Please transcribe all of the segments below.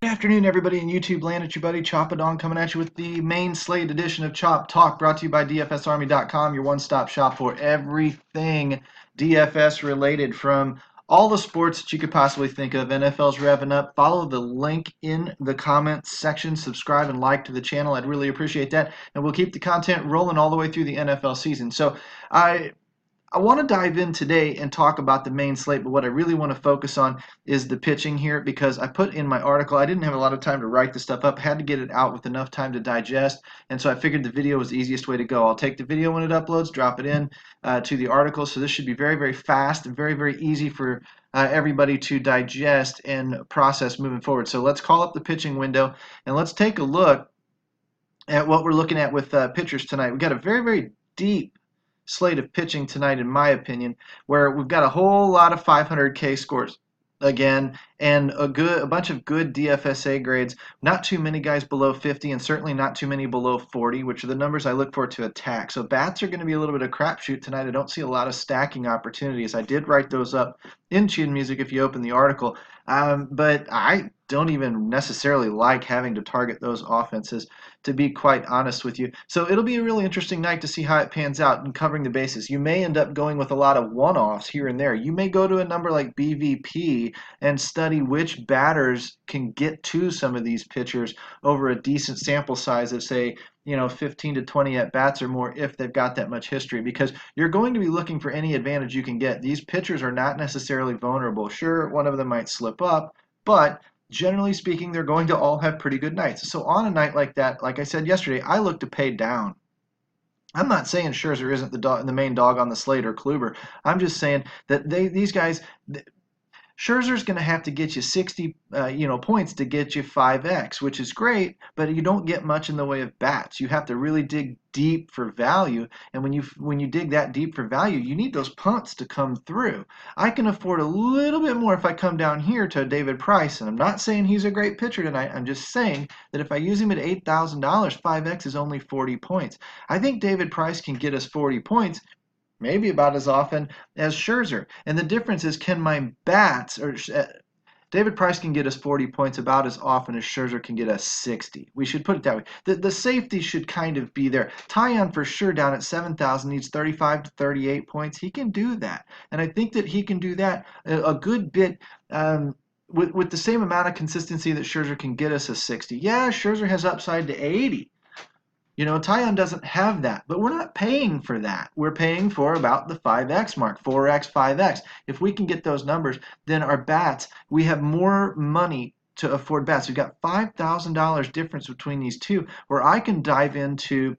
Good afternoon, everybody in YouTube land. It's your buddy Choppadong coming at you with the main slate edition of Chop Talk, brought to you by DFSArmy.com, your one-stop shop for everything DFS related, from all the sports that you could possibly think of. NFL's revving up. Follow the link in the comments section. Subscribe and like to the channel. I'd really appreciate that. And we'll keep the content rolling all the way through the NFL season. So I want to dive in today and talk about the main slate, but what I really want to focus on is the pitching here, because I put in my article, I didn't have a lot of time to write the stuff up, had to get it out with enough time to digest, and so I figured the video was the easiest way to go. I'll take the video when it uploads, drop it in to the article, so this should be very, very fast and very, very easy for everybody to digest and process moving forward. So let's call up the pitching window, and let's take a look at what we're looking at with pitchers tonight. We've got a very, very deep slate of pitching tonight, in my opinion, where we've got a whole lot of 500K scores again, and a bunch of good DFSA grades. Not too many guys below 50, and certainly not too many below 40, which are the numbers I look for to attack. So bats are going to be a little bit of crapshoot tonight. I don't see a lot of stacking opportunities. I did write those up in Tune Music if you open the article, but I don't even necessarily like having to target those offenses, to be quite honest with you. So it'll be a really interesting night to see how it pans out and covering the bases. You may end up going with a lot of one-offs here and there. You may go to a number like BVP and study which batters can get to some of these pitchers over a decent sample size of, say, 15 to 20 at bats or more, if they've got that much history, because you're going to be looking for any advantage you can get. These pitchers are not necessarily vulnerable. Sure, one of them might slip up, but generally speaking, they're going to all have pretty good nights. So on a night like that, like I said yesterday, I look to pay down. I'm not saying Scherzer isn't the main dog on the slate, or Kluber. I'm just saying that these guys, Scherzer's going to have to get you 60, points to get you 5x, which is great, but you don't get much in the way of bats. You have to really dig deep for value, and when you dig that deep for value, you need those punts to come through. I can afford a little bit more if I come down here to David Price, and I'm not saying he's a great pitcher tonight. I'm just saying that if I use him at $8,000, 5x is only 40 points. I think David Price can get us 40 points, maybe about as often as Scherzer. And the difference is, can my bats, or David Price can get us 40 points about as often as Scherzer can get us 60. We should put it that way. The safety should kind of be there. Tyon, for sure, down at 7,000, needs 35 to 38 points. He can do that. And I think that he can do that a good bit with the same amount of consistency that Scherzer can get us a 60. Yeah, Scherzer has upside to 80. Tyon doesn't have that, but we're not paying for that. We're paying for about the 5x mark, 4x, 5x. If we can get those numbers, then our bats, we have more money to afford bats. We've got $5,000 difference between these two, where I can dive into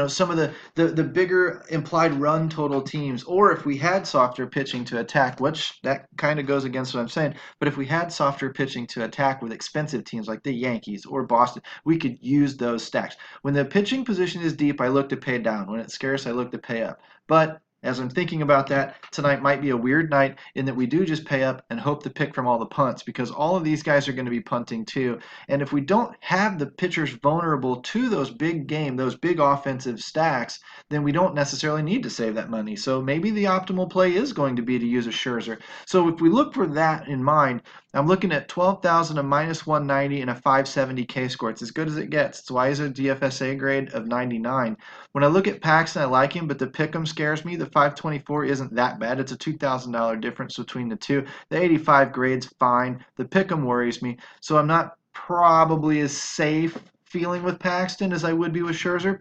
some of the bigger implied run total teams, or if we had softer pitching to attack, which that kind of goes against what I'm saying, but if we had softer pitching to attack with expensive teams like the Yankees or Boston, we could use those stacks. When the pitching position is deep, I look to pay down. When it's scarce, I look to pay up. But as I'm thinking about that, tonight might be a weird night in that we do just pay up and hope to pick from all the punts, because all of these guys are going to be punting too. And if we don't have the pitchers vulnerable to those big those big offensive stacks, then we don't necessarily need to save that money. So maybe the optimal play is going to be to use a Scherzer. So if we look for that in mind, I'm looking at 12,000, a minus 190, and a 570 K score. It's as good as it gets. It's why is a DFSA grade of 99. When I look at Paxton, I like him, but the pick'em scares me. The 524 isn't that bad. It's a $2,000 difference between the two. The 85 grade's fine. The pick'em worries me, so I'm not probably as safe feeling with Paxton as I would be with Scherzer.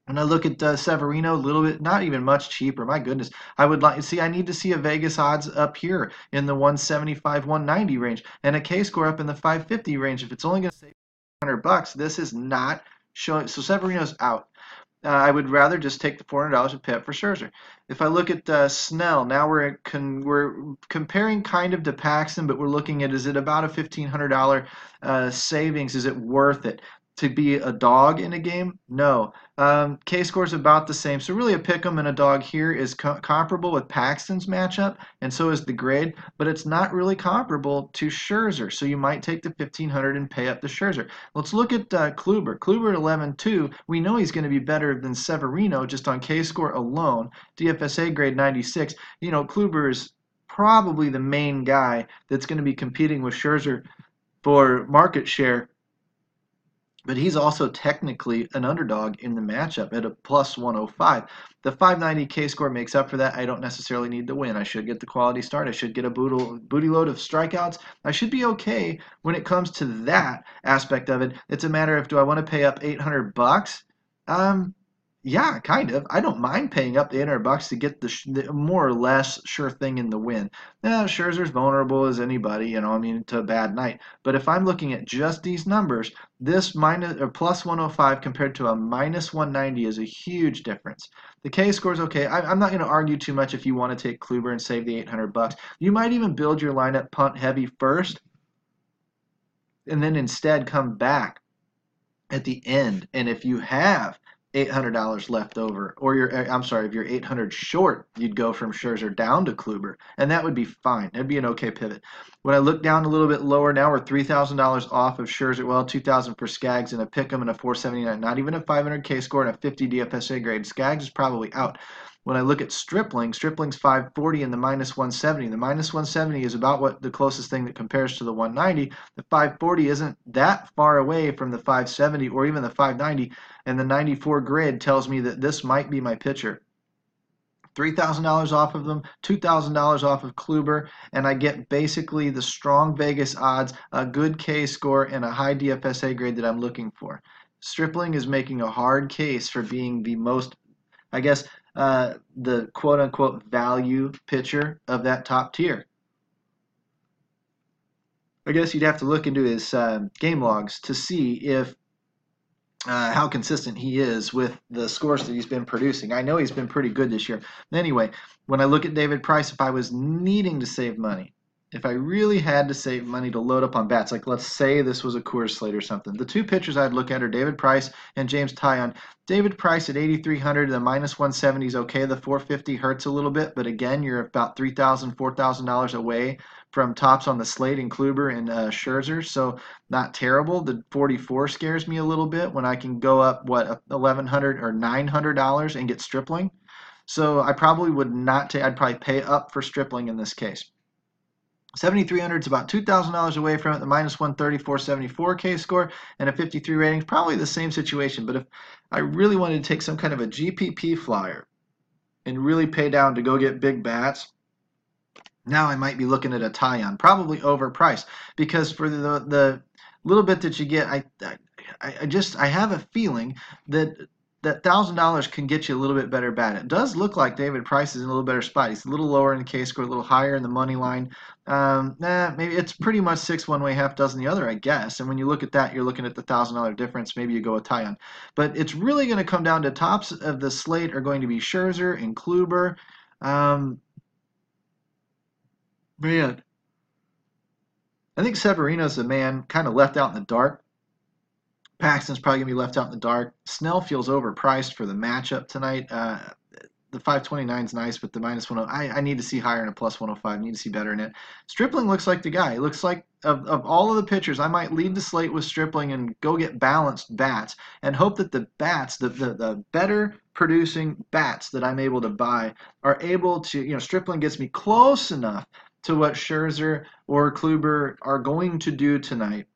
And I look at Severino, a little bit, not even much cheaper. My goodness, I would like to see. I need to see a Vegas odds up here in the 175, 190 range, and a K score up in the 550 range. If it's only going to save $100, this is not showing. So Severino's out. I would rather just take the $400 and pay up for Scherzer. If I look at Snell, now we're comparing kind of to Paxton, but we're looking at, is it about a $1,500 savings? Is it worth it to be a dog in a game? No. K score is about the same. So really a pick'em and a dog here is comparable with Paxton's matchup, and so is the grade, but it's not really comparable to Scherzer. So you might take the $1,500 and pay up the Scherzer. Let's look at Kluber. Kluber at 11.2. We know he's going to be better than Severino just on K score alone. DFSA grade 96. Kluber is probably the main guy that's going to be competing with Scherzer for market share, but he's also technically an underdog in the matchup at a plus 105. The 590 K score makes up for that. I don't necessarily need to win. I should get the quality start. I should get a booty load of strikeouts. I should be okay when it comes to that aspect of it. It's a matter of, do I want to pay up 800 bucks? Yeah, kind of. I don't mind paying up the 800 bucks to get the more or less sure thing in the win. Now, Scherzer's vulnerable as anybody, I mean, to a bad night. But if I'm looking at just these numbers, this minus or plus 105 compared to a minus 190 is a huge difference. The K score is okay. I'm not going to argue too much if you want to take Kluber and save the 800 bucks. You might even build your lineup punt heavy first and then instead come back at the end. And if you have $800 left over, or if you're 800 short, you'd go from Scherzer down to Kluber, and that would be fine. That'd be an okay pivot. When I look down a little bit lower now, we're $3,000 off of Scherzer. Well, $2,000 for Skaggs and a Pick'em and a 479. Not even a 500K score and a 50 DFSA grade. Skaggs is probably out. When I look at Stripling's 540 and the minus 170. The minus 170 is about what the closest thing that compares to the 190. The 540 isn't that far away from the 570 or even the 590, and the 94 grid tells me that this might be my pitcher. $3,000 off of them, $2,000 off of Kluber, and I get basically the strong Vegas odds, a good K score, and a high DFSA grade that I'm looking for. Stripling is making a hard case for being the most, I guess, the quote-unquote value pitcher of that top tier. I guess you'd have to look into his game logs to see if how consistent he is with the scores that he's been producing. I know he's been pretty good this year. Anyway, when I look at David Price, if I was needing to save money, if I really had to save money to load up on bats, like let's say this was a Coors Slate or something, the two pitchers I'd look at are David Price and James Taillon. David Price at 8,300, the minus 170 is okay. The 450 hurts a little bit, but again, you're about $3,000, $4,000 away from tops on the slate in Kluber and Scherzer, so not terrible. The 44 scares me a little bit when I can go up, what, $1,100 or $900 and get Stripling. So I probably would not take, I'd probably pay up for Stripling in this case. 7,300 is about $2,000 away from it. The minus 130, 474 K score and a 53 rating is probably the same situation. But if I really wanted to take some kind of a GPP flyer and really pay down to go get big bats, now I might be looking at a Taillon, probably overpriced, because for the little bit that you get, I have a feeling that that $1,000 can get you a little bit better bat. It does look like David Price is in a little better spot. He's a little lower in the K score, a little higher in the money line. Maybe it's pretty much 6 one way, half dozen the other, I guess. And when you look at that, you're looking at the $1,000 difference. Maybe you go with Taillon. But it's really going to come down to tops of the slate are going to be Scherzer and Kluber. Man, I think Severino's the man kind of left out in the dark. Paxton's probably going to be left out in the dark. Snell feels overpriced for the matchup tonight. The 529 is nice, but the minus 105, I need to see higher in a plus 105. I need to see better in it. Stripling looks like the guy. It looks like of all of the pitchers, I might lead the slate with Stripling and go get balanced bats and hope that the bats, the better producing bats that I'm able to buy are able to, Stripling gets me close enough to what Scherzer or Kluber are going to do tonight,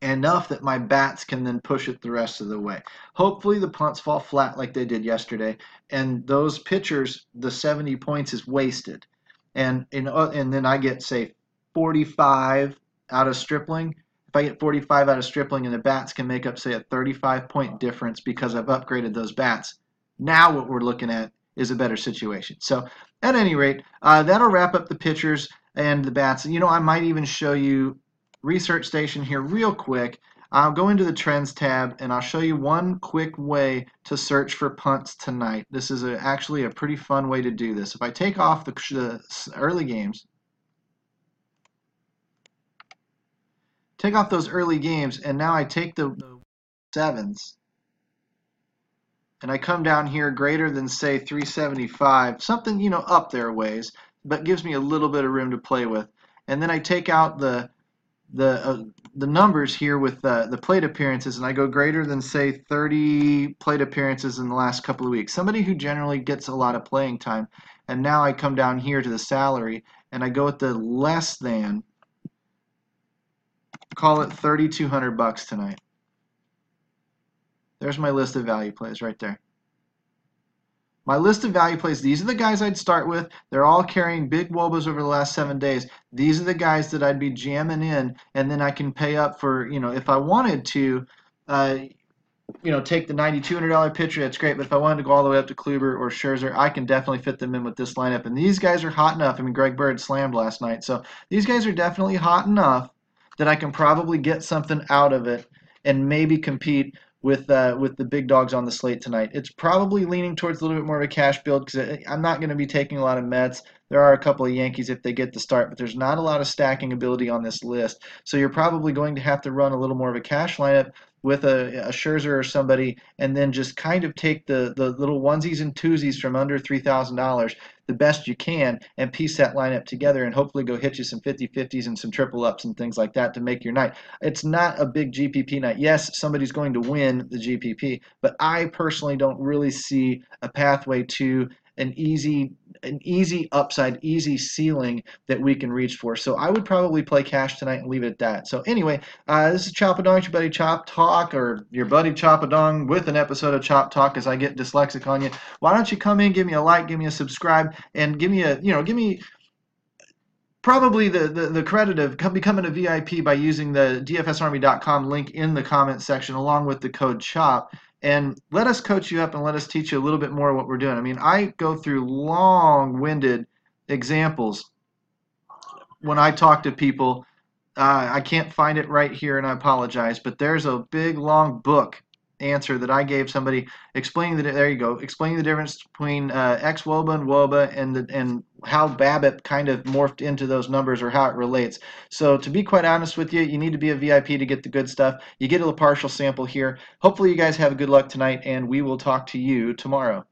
enough that my bats can then push it the rest of the way. Hopefully the punts fall flat like they did yesterday, and those pitchers, the 70 points is wasted. And then I get, say, 45 out of Stripling. If I get 45 out of Stripling and the bats can make up, say, a 35-point difference because I've upgraded those bats, now what we're looking at is a better situation. So at any rate, that'll wrap up the pitchers and the bats. I might even show you Research Station here real quick. I'll go into the Trends tab and I'll show you one quick way to search for punts tonight. This is actually a pretty fun way to do this. If I take off the early games, take off those early games, and now I take the sevens and I come down here greater than, say, 375, something, up there ways, but gives me a little bit of room to play with. And then I take out the numbers here with the plate appearances, and I go greater than, say, 30 plate appearances in the last couple of weeks. Somebody who generally gets a lot of playing time. And now I come down here to the salary, and I go with the less than call it $3,200 tonight. There's my list of value plays right there. My list of value plays, these are the guys I'd start with. They're all carrying big wobas over the last 7 days. These are the guys that I'd be jamming in, and then I can pay up for, if I wanted to, take the $9,200 pitcher, that's great. But if I wanted to go all the way up to Kluber or Scherzer, I can definitely fit them in with this lineup. And these guys are hot enough. I mean, Greg Bird slammed last night. So these guys are definitely hot enough that I can probably get something out of it and maybe compete with the big dogs on the slate tonight. It's probably leaning towards a little bit more of a cash build because I'm not going to be taking a lot of Mets. There are a couple of Yankees if they get the start, but there's not a lot of stacking ability on this list. So you're probably going to have to run a little more of a cash lineup with a Scherzer or somebody, and then just kind of take the little onesies and twosies from under $3,000 the best you can and piece that lineup together and hopefully go hit you some 50-50s and some triple ups and things like that to make your night. It's not a big GPP night. Yes, somebody's going to win the GPP, but I personally don't really see a pathway to an easy upside, easy ceiling that we can reach for. So I would probably play cash tonight and leave it at that. So anyway, this is Chopadong, your buddy Chop Talk, or your buddy Chopadong with an episode of Chop Talk as I get dyslexic on you. Why don't you come in, give me a like, give me a subscribe, and give me probably the credit of becoming a VIP by using the dfsarmy.com link in the comment section along with the code CHOP. And let us coach you up and let us teach you a little bit more of what we're doing. I mean, I go through long-winded examples when I talk to people. I can't find it right here, and I apologize, but there's a big, long book answer that I gave somebody explaining explaining the difference between xWOBA and WOBA and how BABIP kind of morphed into those numbers or how it relates. So to be quite honest with you, you need to be a VIP to get the good stuff. You get a partial sample here. Hopefully you guys have good luck tonight, and we will talk to you tomorrow.